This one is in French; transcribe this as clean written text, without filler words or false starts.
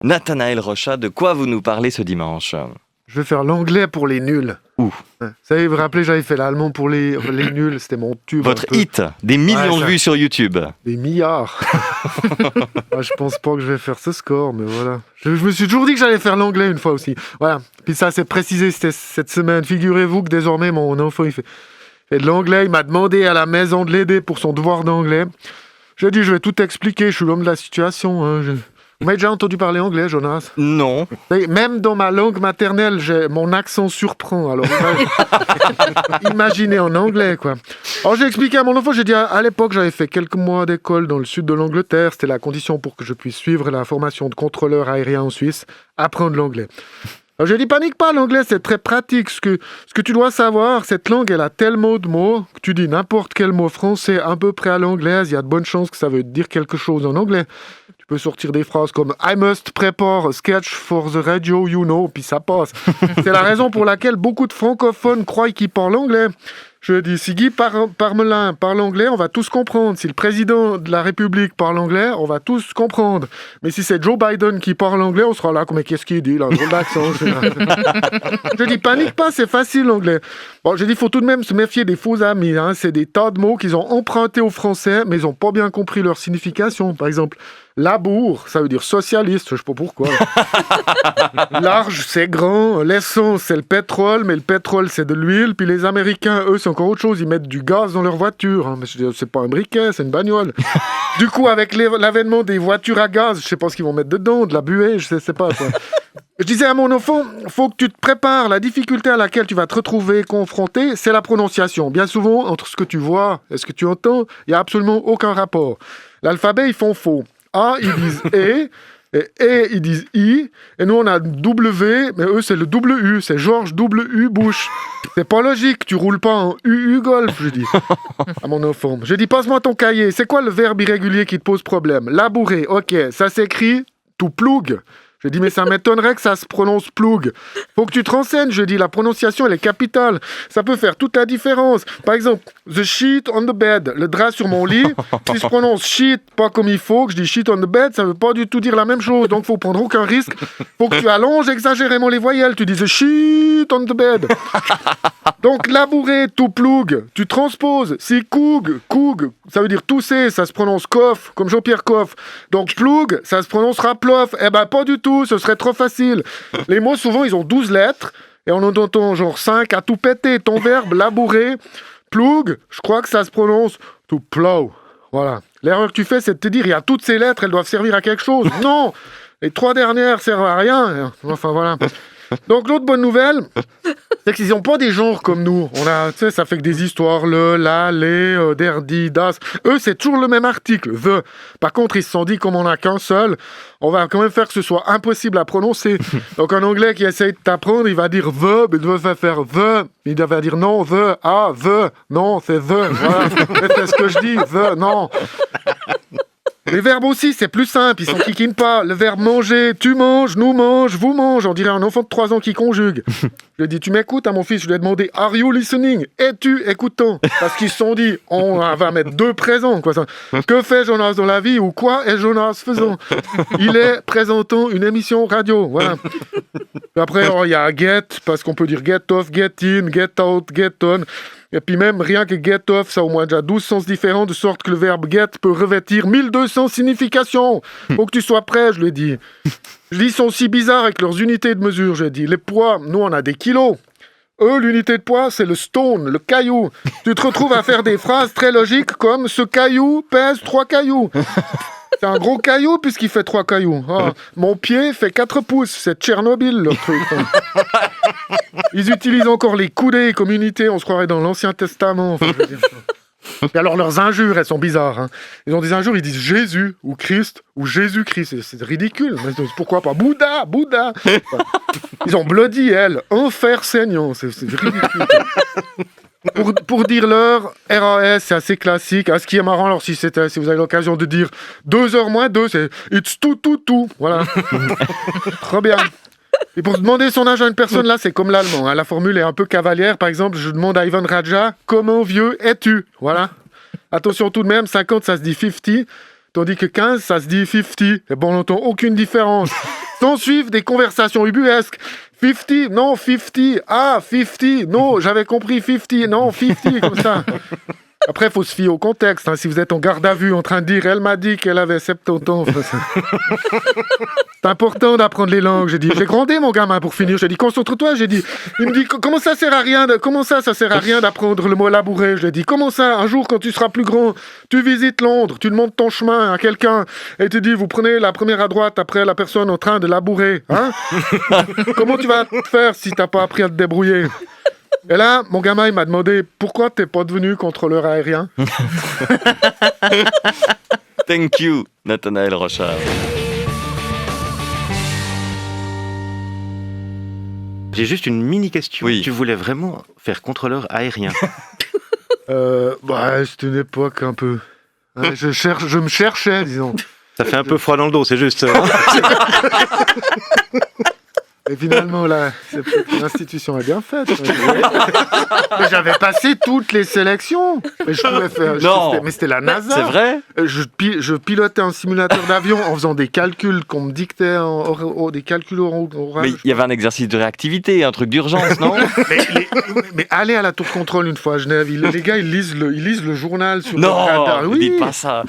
Nathanaël Rochat, de quoi vous nous parlez ce dimanche? Je vais faire l'anglais pour les nuls. Ouh. Ça y est, vous vous rappelez, j'avais fait l'allemand pour les nuls, c'était mon tube. Votre hit, des millions de vues sur YouTube. Des milliards. Je pense pas que je vais faire ce score, mais voilà. Je me suis toujours dit que j'allais faire l'anglais une fois aussi. Voilà. Puis ça, c'est précisé cette semaine. Figurez-vous que désormais, mon enfant, il fait de l'anglais. Il m'a demandé à la maison de l'aider pour son devoir d'anglais. J'ai dit, je vais tout expliquer. Je suis l'homme de la situation. Hein. Vous m'avez déjà entendu parler anglais, Jonas? Non. Même dans ma langue maternelle, mon accent surprend. Alors, imaginez en anglais, quoi. Alors, j'ai expliqué à mon enfant, j'ai dit, à l'époque, j'avais fait quelques mois d'école dans le sud de l'Angleterre. C'était la condition pour que je puisse suivre la formation de contrôleur aérien en Suisse, apprendre l'anglais. Alors, j'ai dit, panique pas, l'anglais, c'est très pratique. Ce que tu dois savoir, cette langue, elle a tellement de mots que tu dis n'importe quel mot français à peu près à l'anglaise, il y a de bonnes chances que ça veut dire quelque chose en anglais. Tu peux sortir des phrases comme I must prepare a sketch for the radio, you know, puis ça passe. C'est la raison pour laquelle beaucoup de francophones croient qu'ils parlent anglais. Je dis, si Guy Parmelin parle anglais, on va tous comprendre. Si le président de la République parle anglais, on va tous comprendre. Mais si c'est Joe Biden qui parle anglais, on sera là, mais qu'est-ce qu'il dit, là, drôle d'accent. Je dis, panique pas, c'est facile l'anglais. Bon, je dis, il faut tout de même se méfier des faux amis. Hein. C'est des tas de mots qu'ils ont empruntés au français, mais ils n'ont pas bien compris leur signification. Par exemple, labour, ça veut dire socialiste, je sais pas pourquoi. Large, c'est grand. L'essence, c'est le pétrole, mais le pétrole, c'est de l'huile. Puis les Américains, eux, c'est encore autre chose. Ils mettent du gaz dans leur voiture. Hein. Mais c'est pas un briquet, c'est une bagnole. Du coup, avec l'avènement des voitures à gaz, je sais pas ce qu'ils vont mettre dedans, de la buée, je sais pas quoi. Je disais à mon enfant, faut que tu te prépares. La difficulté à laquelle tu vas te retrouver confronté, c'est la prononciation. Bien souvent, entre ce que tu vois et ce que tu entends, il n'y a absolument aucun rapport. L'alphabet, ils font faux. A, ils disent et ils disent I, et nous on a W, mais eux c'est le double U, c'est Georges double U Bush. C'est pas logique, tu roules pas en UU Golf, je dis à mon enfant. Je dis, passe-moi ton cahier, c'est quoi le verbe irrégulier qui te pose problème? Labourer, ok, ça s'écrit to plug. Je dis, mais ça m'étonnerait que ça se prononce ploug. Faut que tu te renseignes, je dis, la prononciation, elle est capitale. Ça peut faire toute la différence. Par exemple, the sheet on the bed, le drap sur mon lit, si je prononce sheet pas comme il faut, que je dis sheet on the bed, ça veut pas du tout dire la même chose. Donc, faut prendre aucun risque. Faut que tu allonges exagérément les voyelles. Tu dis the sheet on the bed. Donc, labourer, to ploug, tu transposes. Si coug, ça veut dire tousser, ça se prononce coff, comme Jean-Pierre Coff. Donc, ploug, ça se prononcera plof. Eh ben, pas du tout. Ce serait trop facile. Les mots, souvent, ils ont 12 lettres et on en entend genre 5 à tout péter. Ton verbe, labourer, ploug, je crois que ça se prononce to plow. Voilà. L'erreur que tu fais, c'est de te dire, il y a toutes ces lettres, elles doivent servir à quelque chose. Non! Les 3 dernières servent à rien. Enfin, voilà. Donc, l'autre bonne nouvelle, c'est qu'ils n'ont pas des genres comme nous. On a, tu sais, ça fait que des histoires, le, la, les, der, di, das. Eux, c'est toujours le même article, the. Par contre, ils se sont dit, comme on n'a qu'un seul, on va quand même faire que ce soit impossible à prononcer. Donc, un anglais qui essaye de t'apprendre, il va dire the, mais il doit faire the. Il va dire non, the, ah, the. Non, c'est the. Voilà. C'est ce que je dis, the, non. Les verbes aussi, c'est plus simple, ils s'enquiquinent pas. Le verbe manger, tu manges, nous mange, vous mange. On dirait un enfant de 3 ans qui conjugue. Je lui ai dit, tu m'écoutes à mon fils? Je lui ai demandé, are you listening? Es-tu écoutant? Parce qu'ils se sont dit, on va mettre 2 présents. Quoi. Que fait Jonas dans la vie? Ou quoi est Jonas faisant? Il est présentant une émission radio. Voilà. Après, il y a get, parce qu'on peut dire get off, get in, get out, get on. Et puis même, rien que get off, ça a au moins déjà 12 sens différents, de sorte que le verbe get peut revêtir 1200 significations. Faut que tu sois prêt, je lui ai dit. Je dis, ils sont si bizarres avec leurs unités de mesure, je lui ai dit. Les poids, nous, on a des kilos. Eux, l'unité de poids, c'est le stone, le caillou. Tu te retrouves à faire des phrases très logiques comme « ce caillou pèse 3 cailloux ». C'est un gros caillou puisqu'il fait 3 cailloux. Ah, mon pied fait 4 pouces. C'est Tchernobyl, leur truc. Ils utilisent encore les coudées comme unité. On se croirait dans l'Ancien Testament. Enfin, je veux dire. Et alors, leurs injures, elles sont bizarres. Hein. Ils ont des injures, ils disent Jésus ou Christ ou Jésus-Christ. C'est ridicule. Mais pourquoi pas Bouddha. Enfin, ils ont bloody hell, enfer saignant. C'est ridicule. Pour dire l'heure, RAS, c'est assez classique. Ce qui est marrant, alors si vous avez l'occasion de dire 2h moins 2, c'est it's tout. Voilà. Trop bien. Et pour demander son âge à une personne, là, c'est comme l'allemand. Hein. La formule est un peu cavalière. Par exemple, je demande à Ivan Raja, comment vieux es-tu? Voilà. Attention tout de même, 50, ça se dit 50. Tandis que 15, ça se dit 50. Et bon, on n'entend aucune différence. S'en suivent des conversations ubuesques. 50, non, 50, 50, non, j'avais compris 50, non, 50, comme ça. Après, il faut se fier au contexte. Hein. Si vous êtes en garde à vue en train de dire « Elle m'a dit qu'elle avait 70 ans », c'est important d'apprendre les langues. J'ai dit, j'ai grondé mon gamin pour finir. J'ai dit, concentre-toi. J'ai dit, il me dit, comment ça sert à rien d'apprendre le mot labourer. Je lui ai dit, comment ça, un jour quand tu seras plus grand, tu visites Londres, tu demandes ton chemin à quelqu'un et tu dis, vous prenez la première à droite après la personne en train de labourer. Hein. Comment tu vas te faire si t'as pas appris à te débrouiller? Et là, mon gamin, il m'a demandé, pourquoi t'es pas devenu contrôleur aérien? Thank you, Nathanaël Rochard. J'ai juste une mini question. Oui. Tu voulais vraiment faire contrôleur aérien? C'était une époque un peu... Hein, je me cherchais, disons. Ça fait un peu froid dans le dos, c'est juste. Et finalement, là, l'institution est bien faite. Mais j'avais passé toutes les sélections. Mais je pouvais faire. Mais c'était la NASA. C'est vrai? Je pilotais un simulateur d'avion en faisant des calculs qu'on me dictait, des calculs oraux. Mais il y avait un exercice de réactivité, un truc d'urgence, non? mais allez à la tour de contrôle une fois à Genève. Les gars, ils lisent le journal sur le Non, radar. ne Oui. dis pas ça.